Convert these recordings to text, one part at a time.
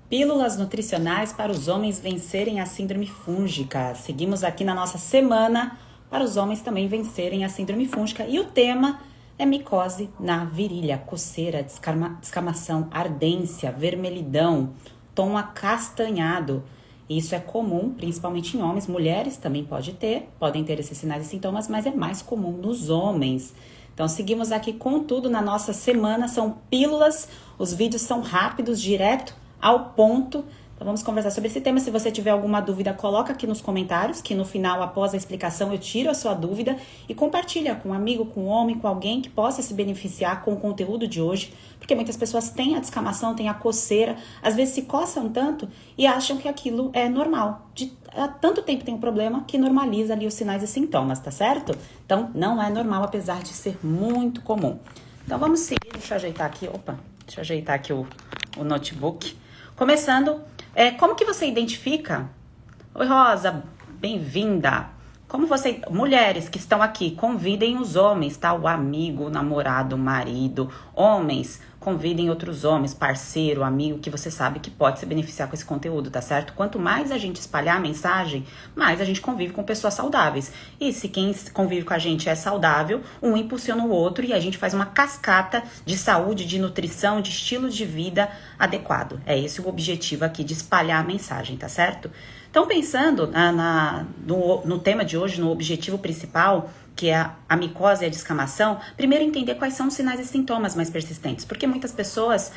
Pílulas nutricionais para os homens vencerem a síndrome fúngica. Seguimos aqui na nossa semana para os homens também vencerem a síndrome fúngica. E o tema é micose na virilha, coceira, descamação, ardência, vermelhidão, tom acastanhado. Isso é comum, principalmente em homens. Mulheres também podem ter esses sinais e sintomas, mas é mais comum nos homens. Então, seguimos aqui com tudo na nossa semana. São pílulas, os vídeos são rápidos, direto ao ponto. Então vamos conversar sobre esse tema. Se você tiver alguma dúvida, coloca aqui nos comentários, que no final, após a explicação, eu tiro a sua dúvida e compartilha com um amigo, com um homem, com alguém que possa se beneficiar com o conteúdo de hoje, porque muitas pessoas têm a descamação, têm a coceira, às vezes se coçam tanto e acham que aquilo é normal. Há tanto tempo tem um problema que normaliza ali os sinais e sintomas, tá certo? Então não é normal, apesar de ser muito comum. Então vamos seguir, deixa eu ajeitar aqui o notebook. Começando, como que você identifica? Oi, Rosa, bem-vinda. Mulheres que estão aqui, convidem os homens, tá? O amigo, o namorado, o marido, homens, convidem outros homens, parceiro, amigo, que você sabe que pode se beneficiar com esse conteúdo, tá certo? Quanto mais a gente espalhar a mensagem, mais a gente convive com pessoas saudáveis. E se quem convive com a gente é saudável, um impulsiona o outro e a gente faz uma cascata de saúde, de nutrição, de estilo de vida adequado. É esse o objetivo aqui de espalhar a mensagem, tá certo? Então, pensando no tema de hoje, no objetivo principal, que é a micose e a descamação, primeiro entender quais são os sinais e sintomas mais persistentes, porque muitas pessoas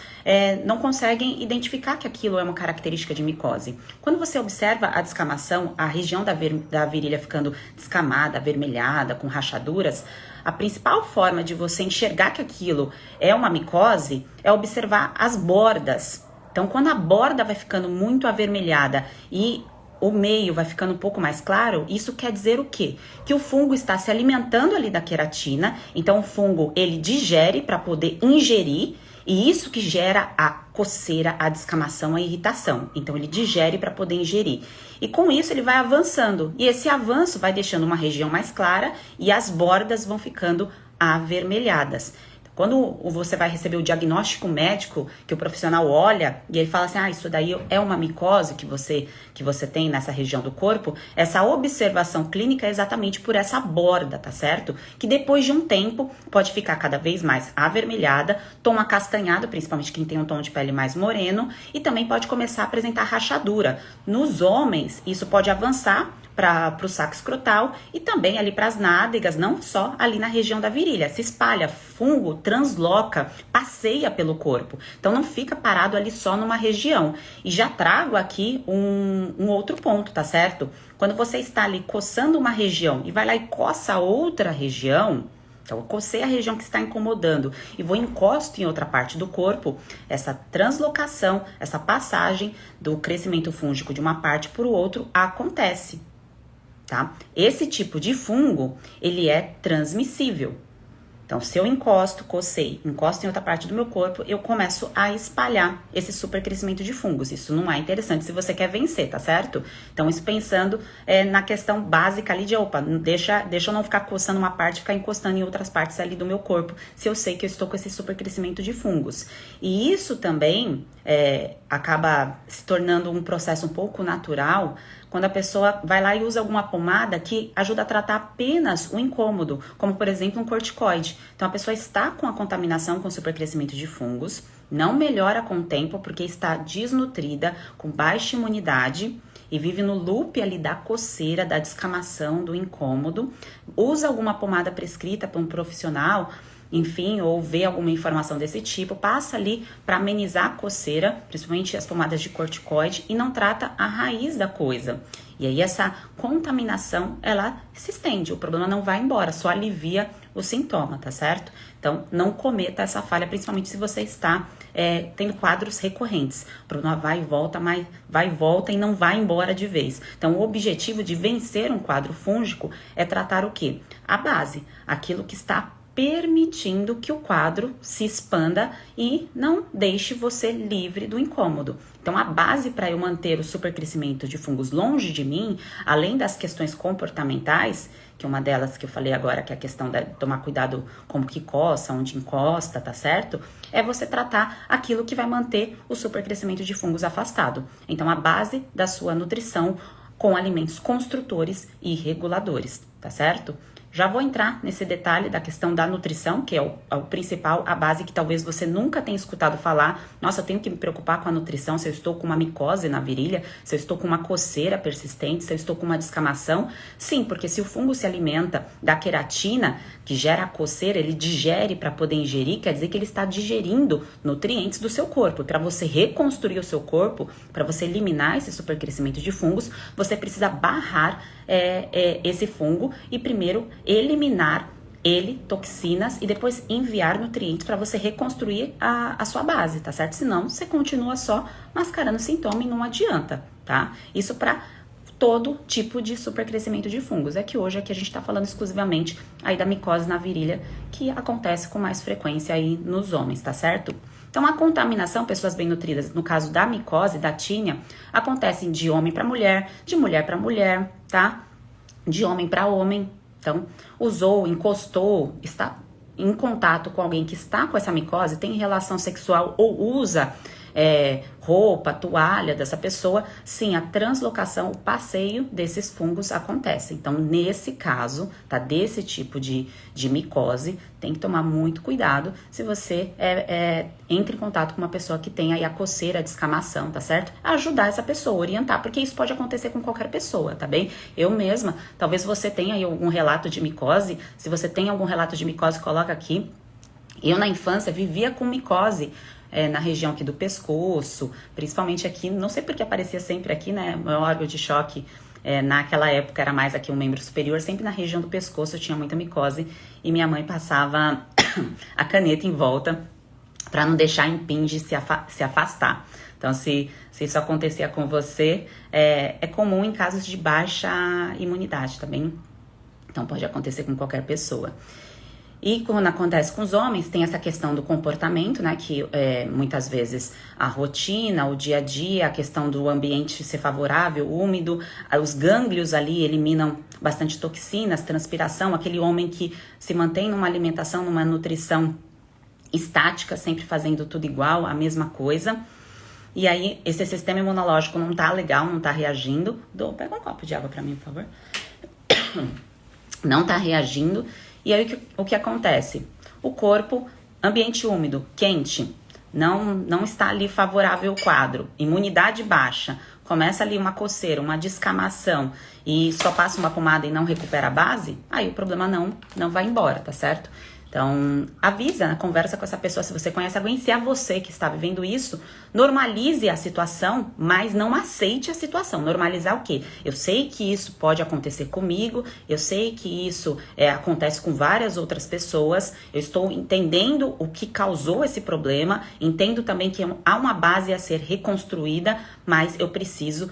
não conseguem identificar que aquilo é uma característica de micose. Quando você observa a descamação, a região da virilha ficando descamada, avermelhada, com rachaduras, a principal forma de você enxergar que aquilo é uma micose é observar as bordas. Então, quando a borda vai ficando muito avermelhada e o meio vai ficando um pouco mais claro, isso quer dizer o quê? Que o fungo está se alimentando ali da queratina, então o fungo ele digere para poder ingerir, e isso que gera a coceira, a descamação, a irritação. Então ele digere para poder ingerir. E com isso ele vai avançando, e esse avanço vai deixando uma região mais clara e as bordas vão ficando avermelhadas. Quando você vai receber o diagnóstico médico, que o profissional olha e ele fala assim, isso daí é uma micose que você tem nessa região do corpo, essa observação clínica é exatamente por essa borda, tá certo? Que depois de um tempo pode ficar cada vez mais avermelhada, tom acastanhado, principalmente quem tem um tom de pele mais moreno, e também pode começar a apresentar rachadura. Nos homens, isso pode avançar para o saco escrotal e também ali para as nádegas, não só ali na região da virilha. Se espalha, fungo, transloca, passeia pelo corpo. Então não fica parado ali só numa região. E já trago aqui um outro ponto, tá certo? Quando você está ali coçando uma região e vai lá e coça outra região, então eu cocei a região que está incomodando e vou encosto em outra parte do corpo, essa translocação, essa passagem do crescimento fúngico de uma parte para o outro acontece. Tá? Esse tipo de fungo, ele é transmissível. Então, se eu encosto em outra parte do meu corpo, eu começo a espalhar esse supercrescimento de fungos. Isso não é interessante se você quer vencer, tá certo? Então, isso pensando na questão básica ali de, deixa eu não ficar coçando uma parte, ficar encostando em outras partes ali do meu corpo, se eu sei que eu estou com esse supercrescimento de fungos. E isso também acaba se tornando um processo um pouco natural, quando a pessoa vai lá e usa alguma pomada que ajuda a tratar apenas o incômodo, como por exemplo um corticoide. Então a pessoa está com a contaminação com supercrescimento de fungos, não melhora com o tempo porque está desnutrida, com baixa imunidade e vive no loop ali da coceira, da descamação, do incômodo, usa alguma pomada prescrita por um profissional, enfim, ou vê alguma informação desse tipo, passa ali para amenizar a coceira, principalmente as pomadas de corticoide, e não trata a raiz da coisa. E aí essa contaminação, ela se estende, o problema não vai embora, só alivia o sintoma, tá certo? Então, não cometa essa falha, principalmente se você está tendo quadros recorrentes. O problema vai e volta, mas vai e volta e não vai embora de vez. Então, o objetivo de vencer um quadro fúngico é tratar o quê? A base, aquilo que está permitindo que o quadro se expanda e não deixe você livre do incômodo. Então, a base para eu manter o supercrescimento de fungos longe de mim, além das questões comportamentais, que uma delas que eu falei agora, que é a questão de tomar cuidado como que coça, onde encosta, tá certo? É você tratar aquilo que vai manter o supercrescimento de fungos afastado. Então, a base da sua nutrição com alimentos construtores e reguladores, tá certo? Já vou entrar nesse detalhe da questão da nutrição, que é o principal, a base que talvez você nunca tenha escutado falar. Nossa, eu tenho que me preocupar com a nutrição se eu estou com uma micose na virilha, se eu estou com uma coceira persistente, se eu estou com uma descamação. Sim, porque se o fungo se alimenta da queratina, que gera a coceira, ele digere para poder ingerir, quer dizer que ele está digerindo nutrientes do seu corpo. Para você reconstruir o seu corpo, para você eliminar esse supercrescimento de fungos, você precisa barrar esse fungo e primeiro eliminar toxinas e depois enviar nutrientes para você reconstruir a sua base, tá certo? Senão você continua só mascarando sintoma e não adianta, tá? Isso para todo tipo de supercrescimento de fungos. É que hoje aqui a gente tá falando exclusivamente aí da micose na virilha, que acontece com mais frequência aí nos homens, tá certo? Então, a contaminação, pessoas bem nutridas, no caso da micose, da tínia, acontece de homem para mulher, de mulher para mulher, tá? De homem para homem. Então, usou, encostou, está em contato com alguém que está com essa micose, tem relação sexual ou usa roupa, toalha dessa pessoa, sim, a translocação, o passeio desses fungos acontece. Então, nesse caso, tá, desse tipo de micose, tem que tomar muito cuidado se você entra em contato com uma pessoa que tem aí a coceira, a descamação, tá certo? Ajudar essa pessoa, orientar, porque isso pode acontecer com qualquer pessoa, tá bem? Eu mesma, talvez você tenha aí algum relato de micose, se você tem algum relato de micose, coloca aqui. Eu, na infância, vivia com micose, na região aqui do pescoço, principalmente aqui, não sei porque aparecia sempre aqui, né, meu órgão de choque, naquela época era mais aqui um membro superior, sempre na região do pescoço eu tinha muita micose e minha mãe passava a caneta em volta para não deixar a impinge se afastar. Então, se isso acontecia com você, é comum em casos de baixa imunidade, tá bem? Então, pode acontecer com qualquer pessoa. E quando acontece com os homens, tem essa questão do comportamento, né, que muitas vezes a rotina, o dia a dia, a questão do ambiente ser favorável, úmido, os gânglios ali eliminam bastante toxinas, transpiração, aquele homem que se mantém numa alimentação, numa nutrição estática, sempre fazendo tudo igual, a mesma coisa. E aí, esse sistema imunológico não tá legal, não tá reagindo. Pega um copo de água pra mim, por favor. Não tá reagindo. E aí, o que acontece? O corpo, ambiente úmido, quente, não está ali favorável ao quadro. Imunidade baixa, começa ali uma coceira, uma descamação e só passa uma pomada e não recupera a base, aí o problema não vai embora, tá certo? Então, avisa, né? Conversa com essa pessoa se você conhece alguém, se é você que está vivendo isso, normalize a situação, mas não aceite a situação. Normalizar o quê? Eu sei que isso pode acontecer comigo, eu sei que isso acontece com várias outras pessoas, eu estou entendendo o que causou esse problema, entendo também que há uma base a ser reconstruída, mas eu preciso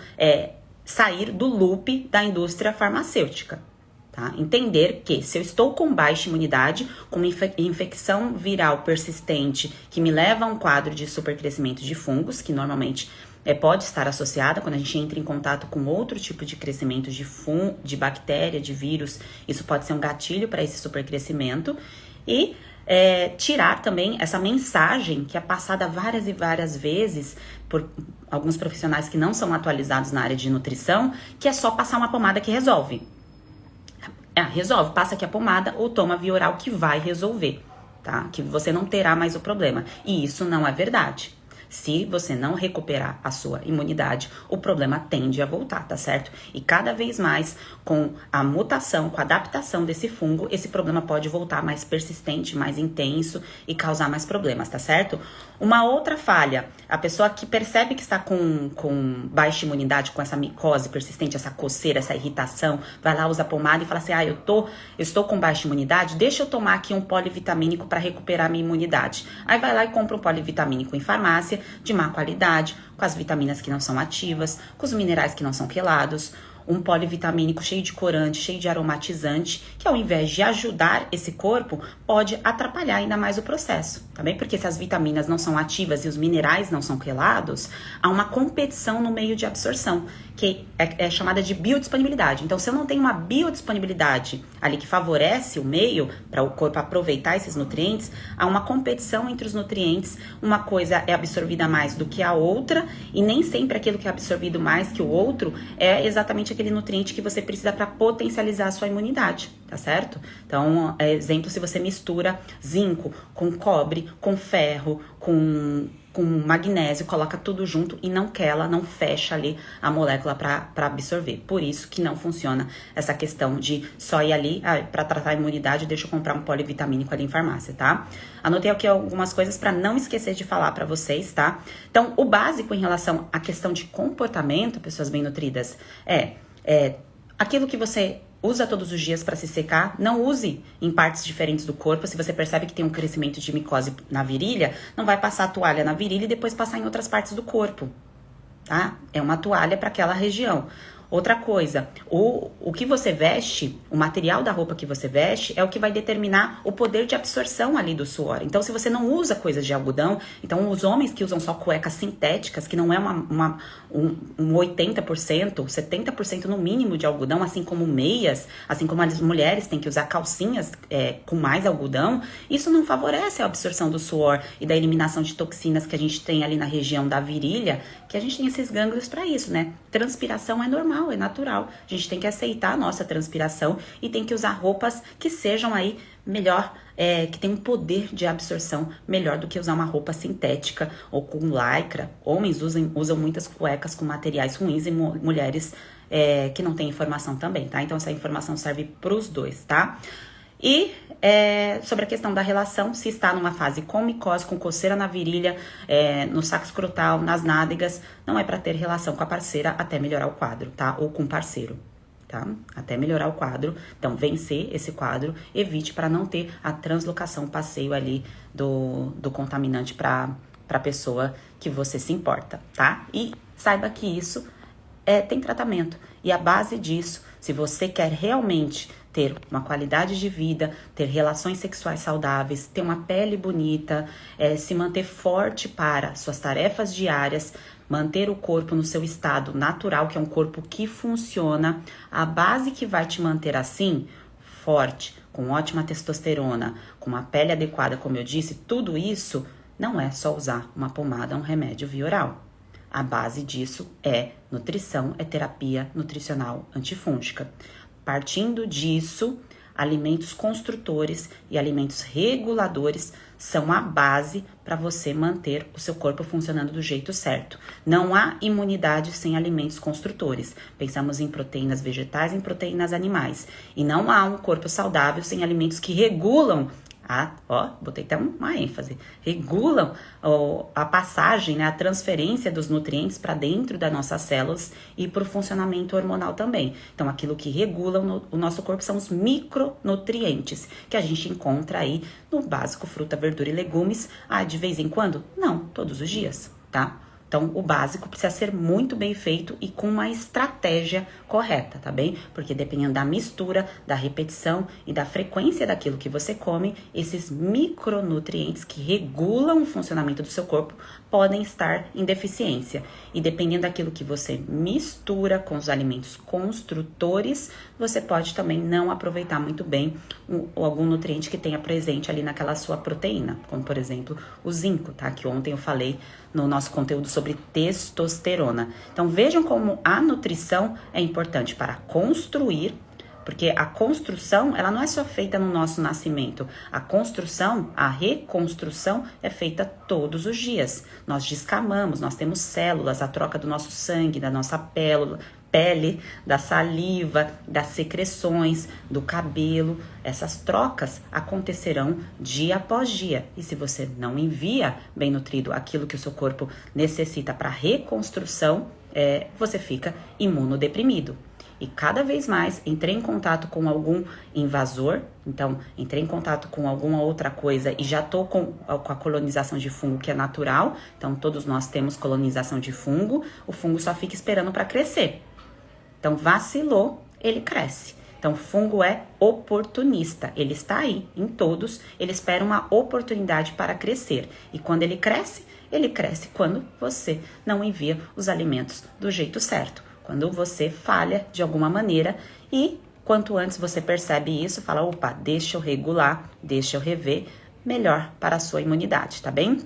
sair do loop da indústria farmacêutica. Tá? Entender que se eu estou com baixa imunidade, com uma infecção viral persistente que me leva a um quadro de supercrescimento de fungos, que normalmente pode estar associada quando a gente entra em contato com outro tipo de crescimento de bactéria, de vírus, isso pode ser um gatilho para esse supercrescimento. E tirar também essa mensagem que é passada várias e várias vezes por alguns profissionais que não são atualizados na área de nutrição, que é só passar uma pomada que resolve. Resolve, passa aqui a pomada ou toma via oral que vai resolver, tá? Que você não terá mais o problema. E isso não é verdade. Se você não recuperar a sua imunidade, o problema tende a voltar, tá certo? E cada vez mais, com a mutação, com a adaptação desse fungo, esse problema pode voltar mais persistente, mais intenso e causar mais problemas, tá certo? Uma outra falha, a pessoa que percebe que está com baixa imunidade, com essa micose persistente, essa coceira, essa irritação, vai lá, usa a pomada e fala assim, eu estou com baixa imunidade, deixa eu tomar aqui um polivitamínico para recuperar minha imunidade. Aí vai lá e compra um polivitamínico em farmácia, de má qualidade, com as vitaminas que não são ativas, com os minerais que não são quelados, um polivitamínico cheio de corante, cheio de aromatizante, que ao invés de ajudar esse corpo, pode atrapalhar ainda mais o processo, tá bem? Porque se as vitaminas não são ativas e os minerais não são quelados, há uma competição no meio de absorção, que é chamada de biodisponibilidade. Então, se eu não tenho uma biodisponibilidade ali que favorece o meio para o corpo aproveitar esses nutrientes, há uma competição entre os nutrientes, uma coisa é absorvida mais do que a outra, e nem sempre aquilo que é absorvido mais que o outro é exatamente aquele nutriente que você precisa para potencializar a sua imunidade, tá certo? Então, exemplo, se você mistura zinco com cobre, com ferro, com magnésio, coloca tudo junto e não quela, não fecha ali a molécula para absorver. Por isso que não funciona essa questão de só ir ali, para tratar a imunidade, deixa eu comprar um polivitamínico ali em farmácia, tá? Anotei aqui algumas coisas para não esquecer de falar para vocês, tá? Então, o básico em relação à questão de comportamento, pessoas bem nutridas, é aquilo que você usa todos os dias para se secar, não use em partes diferentes do corpo. Se você percebe que tem um crescimento de micose na virilha, não vai passar a toalha na virilha e depois passar em outras partes do corpo, tá? É uma toalha para aquela região. Outra coisa, o que você veste, o material da roupa que você veste é o que vai determinar o poder de absorção ali do suor. Então, se você não usa coisas de algodão, então os homens que usam só cuecas sintéticas, que não é um 80%, 70% no mínimo de algodão, assim como meias, assim como as mulheres têm que usar calcinhas com mais algodão, isso não favorece a absorção do suor e da eliminação de toxinas que a gente tem ali na região da virilha, que a gente tem esses gânglios para isso, né? Transpiração é normal, é natural. A gente tem que aceitar a nossa transpiração e tem que usar roupas que sejam aí melhor, que tem um poder de absorção melhor do que usar uma roupa sintética ou com lycra. Homens usam muitas cuecas com materiais ruins e mulheres que não têm informação também, tá? Então essa informação serve para os dois, tá? E sobre a questão da relação, se está numa fase com micose, com coceira na virilha, no saco escrotal, nas nádegas, não é para ter relação com a parceira até melhorar o quadro, tá? Ou com o parceiro, tá? Até melhorar o quadro. Então, vencer esse quadro, evite para não ter a translocação, passeio ali do contaminante para a pessoa que você se importa, tá? E saiba que isso tem tratamento. E a base disso, se você quer realmente ter uma qualidade de vida, ter relações sexuais saudáveis, ter uma pele bonita, se manter forte para suas tarefas diárias, manter o corpo no seu estado natural, que é um corpo que funciona, a base que vai te manter assim, forte, com ótima testosterona, com uma pele adequada, como eu disse, tudo isso não é só usar uma pomada, um remédio via oral. A base disso é nutrição, é terapia nutricional antifúngica. Partindo disso, alimentos construtores e alimentos reguladores são a base para você manter o seu corpo funcionando do jeito certo. Não há imunidade sem alimentos construtores. Pensamos em proteínas vegetais e em proteínas animais. E não há um corpo saudável sem alimentos que regulam botei até uma ênfase, regulam a passagem, né, a transferência dos nutrientes para dentro das nossas células e para o funcionamento hormonal também. Então, aquilo que regula o nosso corpo são os micronutrientes, que a gente encontra aí no básico, fruta, verdura e legumes, de vez em quando? Não, todos os dias, tá? Então, o básico precisa ser muito bem feito e com uma estratégia correta, tá bem? Porque dependendo da mistura, da repetição e da frequência daquilo que você come, esses micronutrientes que regulam o funcionamento do seu corpo podem estar em deficiência. E dependendo daquilo que você mistura com os alimentos construtores, você pode também não aproveitar muito bem algum nutriente que tenha presente ali naquela sua proteína, como por exemplo o zinco, tá? Que ontem eu falei no nosso conteúdo sobre testosterona. Então vejam como a nutrição é importante para construir, porque a construção, ela não é só feita no nosso nascimento. A construção, a reconstrução é feita todos os dias. Nós descamamos, nós temos células, a troca do nosso sangue, da nossa pele, da saliva, das secreções, do cabelo. Essas trocas acontecerão dia após dia. E se você não envia bem nutrido aquilo que o seu corpo necessita para reconstrução, você fica imunodeprimido. E cada vez mais entrei em contato com algum invasor, então entrei em contato com alguma outra coisa e já tô com a colonização de fungo, que é natural. Então todos nós temos colonização de fungo, o fungo só fica esperando para crescer. Então, vacilou, ele cresce. Então, o fungo é oportunista. Ele está aí em todos, ele espera uma oportunidade para crescer. E quando ele cresce quando você não envia os alimentos do jeito certo. Quando você falha de alguma maneira e quanto antes você percebe isso, fala, opa, deixa eu regular, deixa eu rever, melhor para a sua imunidade, tá bem?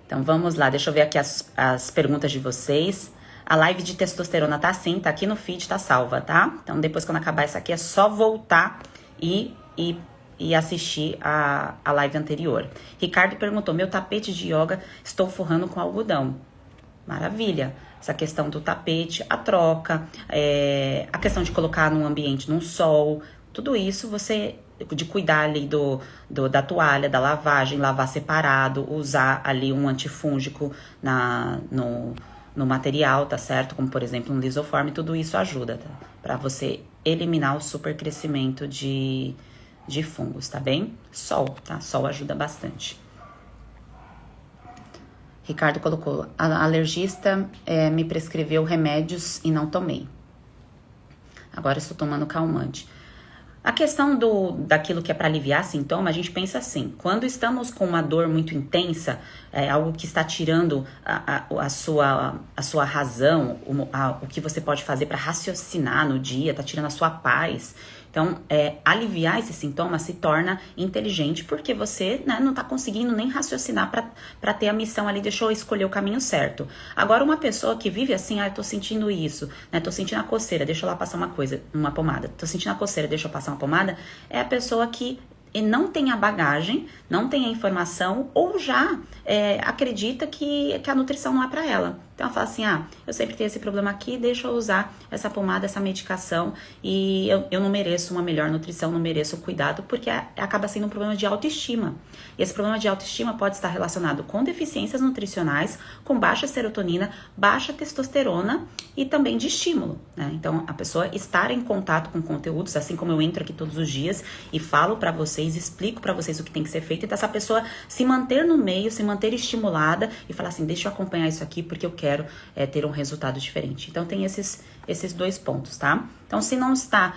Então vamos lá, deixa eu ver aqui as perguntas de vocês. A live de testosterona tá sim, tá aqui no feed, tá salva, tá? Então depois quando acabar essa aqui é só voltar e assistir a live anterior. Ricardo perguntou, meu tapete de yoga estou forrando com algodão. Maravilha. Essa questão do tapete, a troca, a questão de colocar num ambiente, num sol, tudo isso de cuidar ali da toalha, da lavagem, lavar separado, usar ali um antifúngico no material, tá certo? Como, por exemplo, um lisoforme, tudo isso ajuda, tá? Pra você eliminar o supercrescimento de fungos, tá bem? Sol, tá? Sol ajuda bastante. Ricardo colocou, a alergista me prescreveu remédios e não tomei. Agora estou tomando calmante. A questão daquilo que é para aliviar sintoma, a gente pensa assim, quando estamos com uma dor muito intensa, algo que está tirando a sua razão, o que você pode fazer para raciocinar no dia, está tirando a sua paz. Então, aliviar esse sintoma se torna inteligente porque você, né, não está conseguindo nem raciocinar para ter a missão ali, deixa eu escolher o caminho certo. Agora, uma pessoa que vive assim, eu tô sentindo isso, né, tô sentindo a coceira, deixa eu lá passar uma pomada. Tô sentindo a coceira, deixa eu passar uma pomada. É a pessoa que não tem a bagagem, não tem a informação ou já acredita que a nutrição não é para ela. Então ela fala assim, eu sempre tenho esse problema aqui, deixa eu usar essa pomada, essa medicação e eu não mereço uma melhor nutrição, não mereço cuidado, porque acaba sendo um problema de autoestima. E esse problema de autoestima pode estar relacionado com deficiências nutricionais, com baixa serotonina, baixa testosterona e também de estímulo, né? Então a pessoa estar em contato com conteúdos, assim como eu entro aqui todos os dias e falo para vocês, explico para vocês o que tem que ser feito, então essa pessoa se manter no meio, se manter estimulada e falar assim, deixa eu acompanhar isso aqui porque eu quero ter um resultado diferente. Então tem esses dois pontos, tá? Então se não está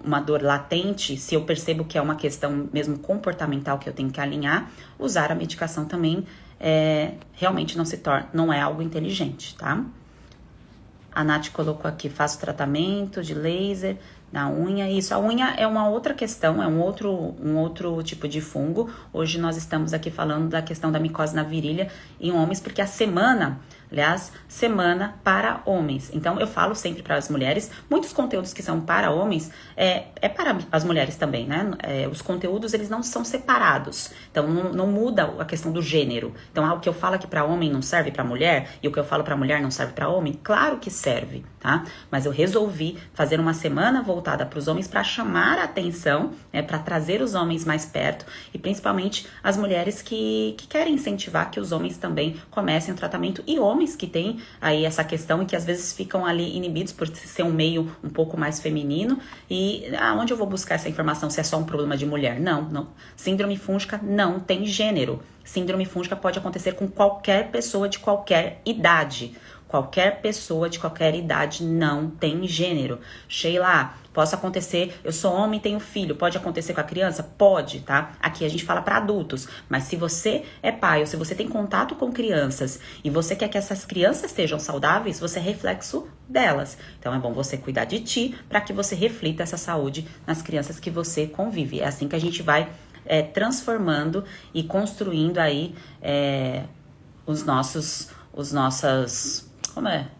uma dor latente, se eu percebo que é uma questão mesmo comportamental que eu tenho que alinhar, usar a medicação também realmente não é algo inteligente, tá? A Nath colocou aqui, faço tratamento de laser na unha. Isso, a unha é uma outra questão, é um outro tipo de fungo. Hoje nós estamos aqui falando da questão da micose na virilha em homens, porque a semana para homens. Então, eu falo sempre para as mulheres, muitos conteúdos que são para homens, é para as mulheres também, né? Os conteúdos, eles não são separados. Então, não muda a questão do gênero. Então, o que eu falo aqui para homem não serve para mulher, e o que eu falo para mulher não serve para homem? Claro que serve, tá? Mas eu resolvi fazer uma semana voltada para os homens para chamar a atenção, né? Para trazer os homens mais perto, e principalmente as mulheres que querem incentivar que os homens também comecem o tratamento, e homens que têm aí essa questão e que às vezes ficam ali inibidos por ser um meio um pouco mais feminino e onde eu vou buscar essa informação se é só um problema de mulher? Não. Síndrome fúngica não tem gênero. Síndrome fúngica pode acontecer com qualquer pessoa de qualquer idade. Qualquer pessoa de qualquer idade, não tem gênero. Sheila, posso acontecer, eu sou homem e tenho filho, pode acontecer com a criança? Pode, tá? Aqui a gente fala para adultos, mas se você é pai ou se você tem contato com crianças e você quer que essas crianças estejam saudáveis, você é reflexo delas. Então é bom você cuidar de ti para que você reflita essa saúde nas crianças que você convive. É assim que a gente vai transformando e construindo aí os nossos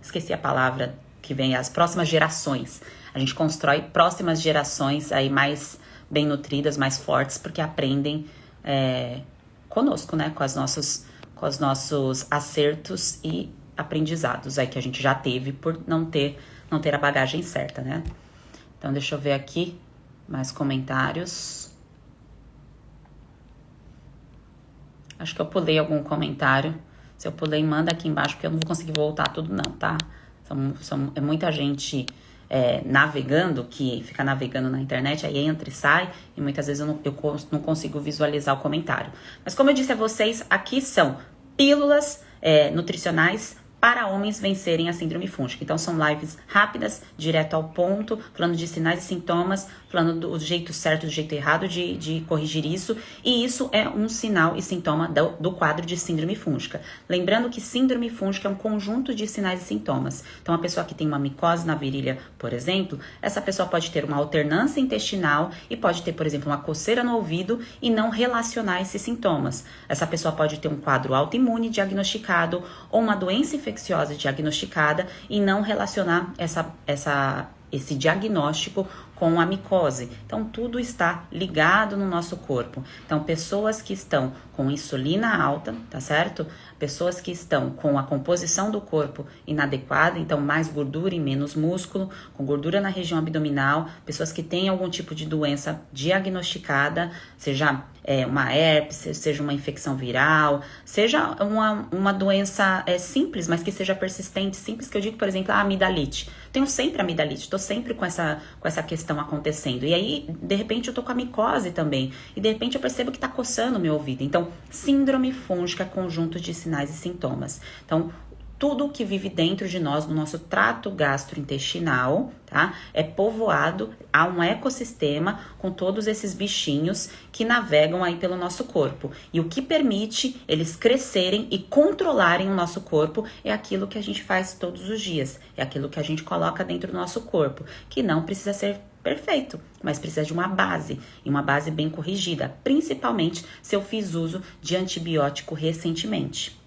esqueci a palavra que vem, as próximas gerações. A gente constrói próximas gerações aí mais bem nutridas, mais fortes, porque aprendem conosco, né? Com os nossos acertos e aprendizados aí que a gente já teve por não ter a bagagem certa, né? Então, deixa eu ver aqui mais comentários. Acho que eu pulei algum comentário. Se eu pulei, manda aqui embaixo, porque eu não vou conseguir voltar tudo não, tá? É muita gente navegando, que fica navegando na internet, aí entra e sai, e muitas vezes eu não consigo visualizar o comentário. Mas como eu disse a vocês, aqui são pílulas nutricionais para homens vencerem a síndrome fúngica. Então são lives rápidas, direto ao ponto, falando de sinais e sintomas, falando do jeito certo, do jeito errado de corrigir isso. E isso é um sinal e sintoma do quadro de síndrome fúngica. Lembrando que síndrome fúngica é um conjunto de sinais e sintomas. Então a pessoa que tem uma micose na virilha, por exemplo, essa pessoa pode ter uma alternância intestinal e pode ter, por exemplo, uma coceira no ouvido e não relacionar esses sintomas. Essa pessoa pode ter um quadro autoimune diagnosticado ou uma doença infecciosa diagnosticada e não relacionar esse diagnóstico com a micose. Então, tudo está ligado no nosso corpo. Então, pessoas que estão com insulina alta, tá certo? Pessoas que estão com a composição do corpo inadequada, então mais gordura e menos músculo, com gordura na região abdominal, pessoas que têm algum tipo de doença diagnosticada, seja uma herpes, seja uma infecção viral, seja uma doença simples, mas que seja persistente, simples, que eu digo, por exemplo, a amidalite. Tenho sempre amidalite, estou sempre com essa questão acontecendo. E aí, de repente, eu tô com a micose também. E de repente eu percebo que tá coçando o meu ouvido. Então, síndrome fúngica, conjunto de sinais e sintomas. Então, tudo que vive dentro de nós, no nosso trato gastrointestinal, tá? É povoado, há um ecossistema com todos esses bichinhos que navegam aí pelo nosso corpo. E o que permite eles crescerem e controlarem o nosso corpo é aquilo que a gente faz todos os dias. É aquilo que a gente coloca dentro do nosso corpo, que não precisa ser perfeito, mas precisa de uma base, e uma base bem corrigida, principalmente se eu fiz uso de antibiótico recentemente.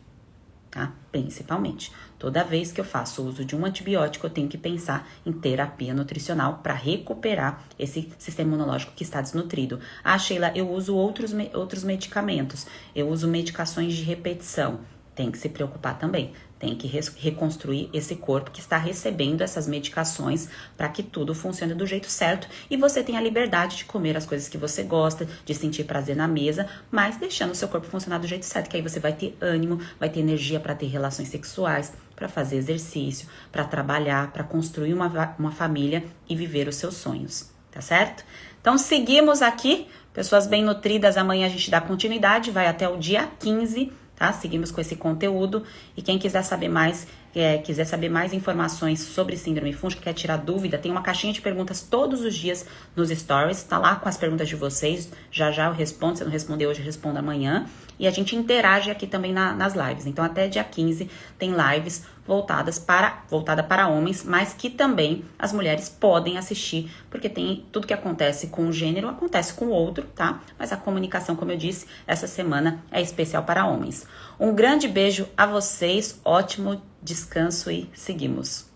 Tá? Principalmente. Toda vez que eu faço uso de um antibiótico, eu tenho que pensar em terapia nutricional para recuperar esse sistema imunológico que está desnutrido. Ah, Sheila, eu uso outros medicamentos, eu uso medicações de repetição. Tem que se preocupar também. Tem que reconstruir esse corpo que está recebendo essas medicações para que tudo funcione do jeito certo e você tenha a liberdade de comer as coisas que você gosta, de sentir prazer na mesa, mas deixando o seu corpo funcionar do jeito certo, que aí você vai ter ânimo, vai ter energia para ter relações sexuais, para fazer exercício, para trabalhar, para construir uma família e viver os seus sonhos, tá certo? Então seguimos aqui, pessoas bem nutridas, amanhã a gente dá continuidade, vai até o dia 15, tá? Seguimos com esse conteúdo e quem quiser saber mais, quiser saber mais informações sobre síndrome fúngica, quer tirar dúvida, tem uma caixinha de perguntas todos os dias nos stories, tá lá com as perguntas de vocês, já eu respondo, se não responder hoje, eu respondo amanhã, e a gente interage aqui também nas lives. Então até dia 15 tem lives voltada para homens, mas que também as mulheres podem assistir, porque tem tudo que acontece com um gênero, acontece com o outro, tá? Mas a comunicação, como eu disse, essa semana é especial para homens. Um grande beijo a vocês, ótimo descanso e seguimos!